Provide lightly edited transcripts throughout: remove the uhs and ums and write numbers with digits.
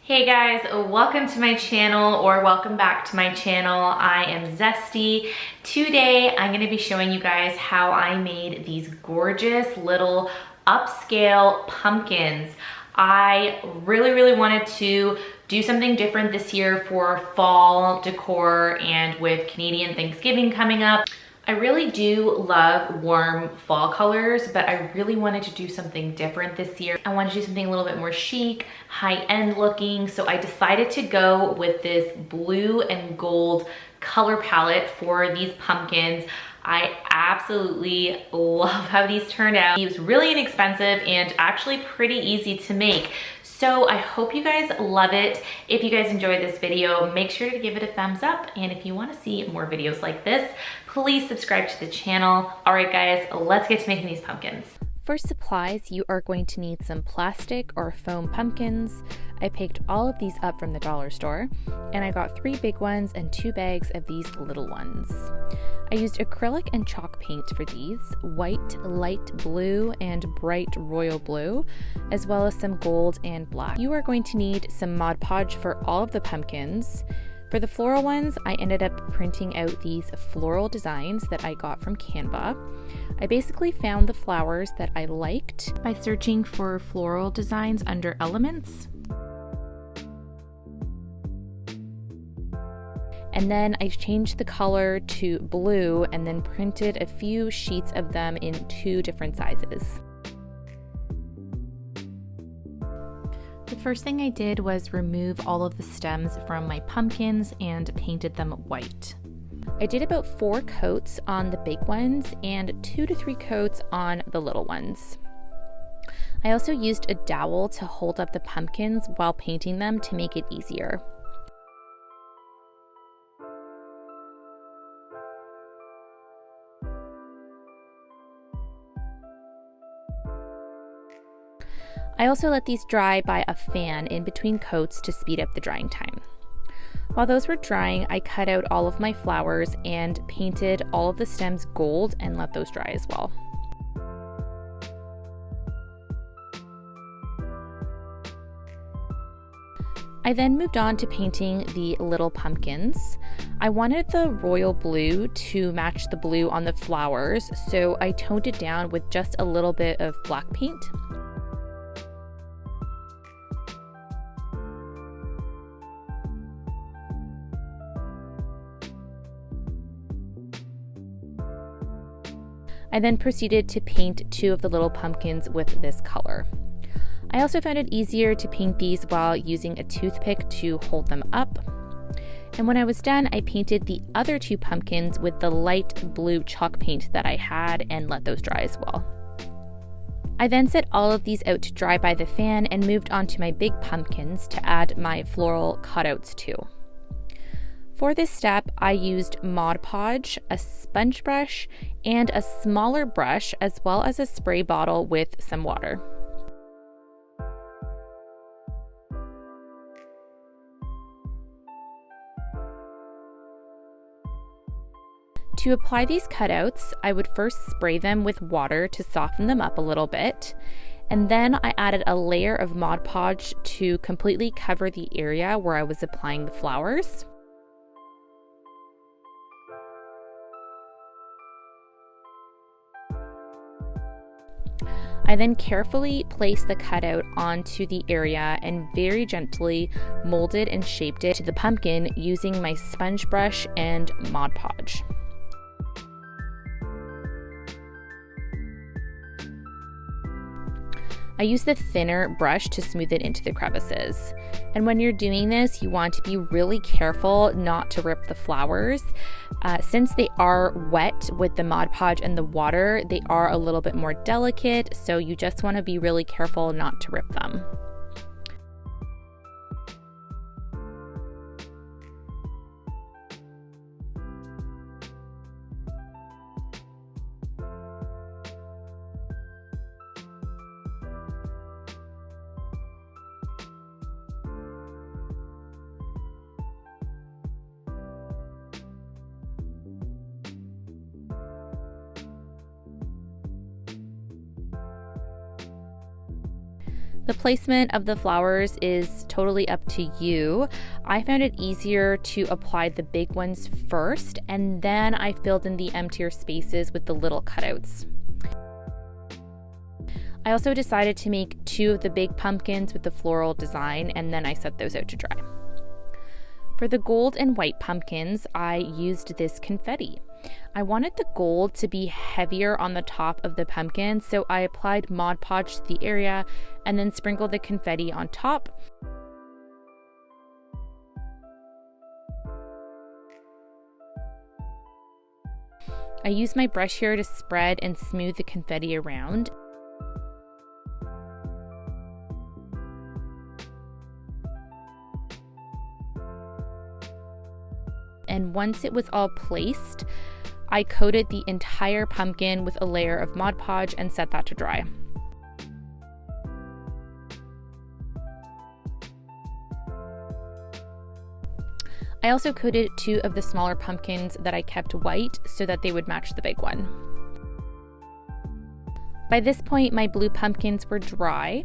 Hey guys, welcome to my channel, or welcome back to my channel. I am Zesty. Today I'm going to be showing you guys how I made these gorgeous little upscale pumpkins. I really wanted to do something different this year for fall decor, and with Canadian Thanksgiving coming up, I really do love warm fall colors, but I really wanted to do something different this year. I wanted to do something a little bit more chic, high-end looking, so I decided to go with this blue and gold color palette for these pumpkins. I absolutely love how these turned out. It was really inexpensive and actually pretty easy to make. So I hope you guys love it. If you guys enjoyed this video, make sure to give it a thumbs up. And if you want to see more videos like this, please subscribe to the channel. All right, guys, let's get to making these pumpkins. For supplies, you are going to need some plastic or foam pumpkins. I picked all of these up from the dollar store, and I got 3 big ones and 2 bags of these little ones. I used acrylic and chalk paint for these, white, light blue, and bright royal blue, as well as some gold and black. You are going to need some Mod Podge for all of the pumpkins. For the floral ones, I ended up printing out these floral designs that I got from Canva. I basically found the flowers that I liked by searching for floral designs under elements. And then I changed the color to blue and then printed a few sheets of them in 2 different sizes. The first thing I did was remove all of the stems from my pumpkins and painted them white. I did about 4 coats on the big ones and 2 to 3 coats on the little ones. I also used a dowel to hold up the pumpkins while painting them to make it easier. I also let these dry by a fan in between coats to speed up the drying time. While those were drying, I cut out all of my flowers and painted all of the stems gold and let those dry as well. I then moved on to painting the little pumpkins. I wanted the royal blue to match the blue on the flowers, so I toned it down with just a little bit of black paint. I then proceeded to paint 2 of the little pumpkins with this color. I also found it easier to paint these while using a toothpick to hold them up. And when I was done, I painted the other 2 pumpkins with the light blue chalk paint that I had and let those dry as well. I then set all of these out to dry by the fan and moved on to my big pumpkins to add my floral cutouts to. For this step, I used Mod Podge, a sponge brush, and a smaller brush, as well as a spray bottle with some water. To apply these cutouts, I would first spray them with water to soften them up a little bit, and then I added a layer of Mod Podge to completely cover the area where I was applying the flowers. I then carefully placed the cutout onto the area and very gently molded and shaped it to the pumpkin using my sponge brush and Mod Podge. I use the thinner brush to smooth it into the crevices. And when you're doing this, you want to be really careful not to rip the flowers. Since they are wet with the Mod Podge and the water, they are a little bit more delicate, so you just want to be really careful not to rip them. The placement of the flowers is totally up to you. I found it easier to apply the big ones first, and then I filled in the emptier spaces with the little cutouts. I also decided to make 2 of the big pumpkins with the floral design, and then I set those out to dry. For the gold and white pumpkins, I used this confetti. I wanted the gold to be heavier on the top of the pumpkin, so I applied Mod Podge to the area and then sprinkled the confetti on top. I used my brush here to spread and smooth the confetti around. And once it was all placed, I coated the entire pumpkin with a layer of Mod Podge and set that to dry. I also coated 2 of the smaller pumpkins that I kept white so that they would match the big one. By this point, my blue pumpkins were dry.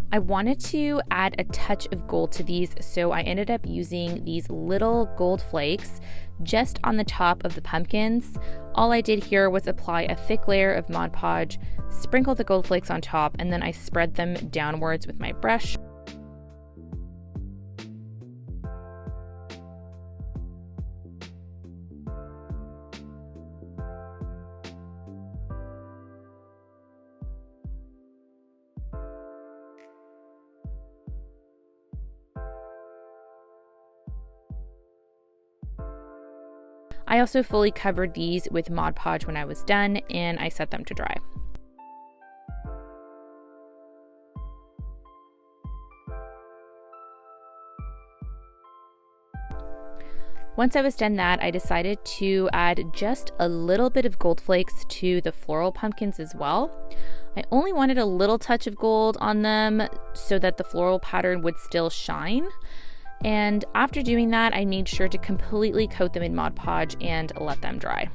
I wanted to add a touch of gold to these, so I ended up using these little gold flakes just on the top of the pumpkins. All I did here was apply a thick layer of Mod Podge, sprinkle the gold flakes on top, and then I spread them downwards with my brush. I also fully covered these with Mod Podge when I was done, and I set them to dry. Once I was done that, I decided to add just a little bit of gold flakes to the floral pumpkins as well. I only wanted a little touch of gold on them so that the floral pattern would still shine. And after doing that, I made sure to completely coat them in Mod Podge and let them dry.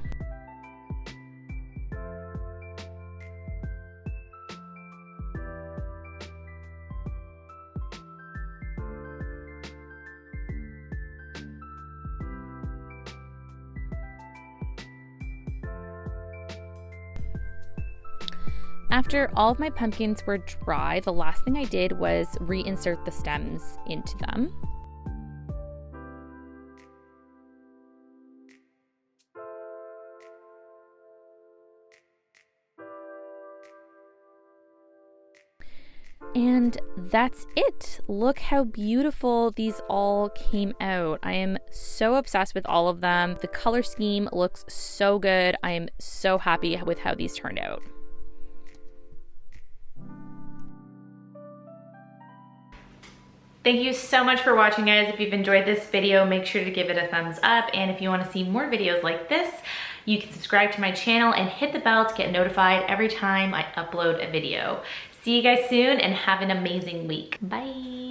After all of my pumpkins were dry, the last thing I did was reinsert the stems into them. And that's it. Look how beautiful these all came out. I am so obsessed with all of them. The color scheme looks so good. I am so happy with how these turned out. Thank you so much for watching, guys. If you've enjoyed this video, make sure to give it a thumbs up. And if you want to see more videos like this, you can subscribe to my channel and hit the bell to get notified every time I upload a video. See you guys soon and have an amazing week. Bye.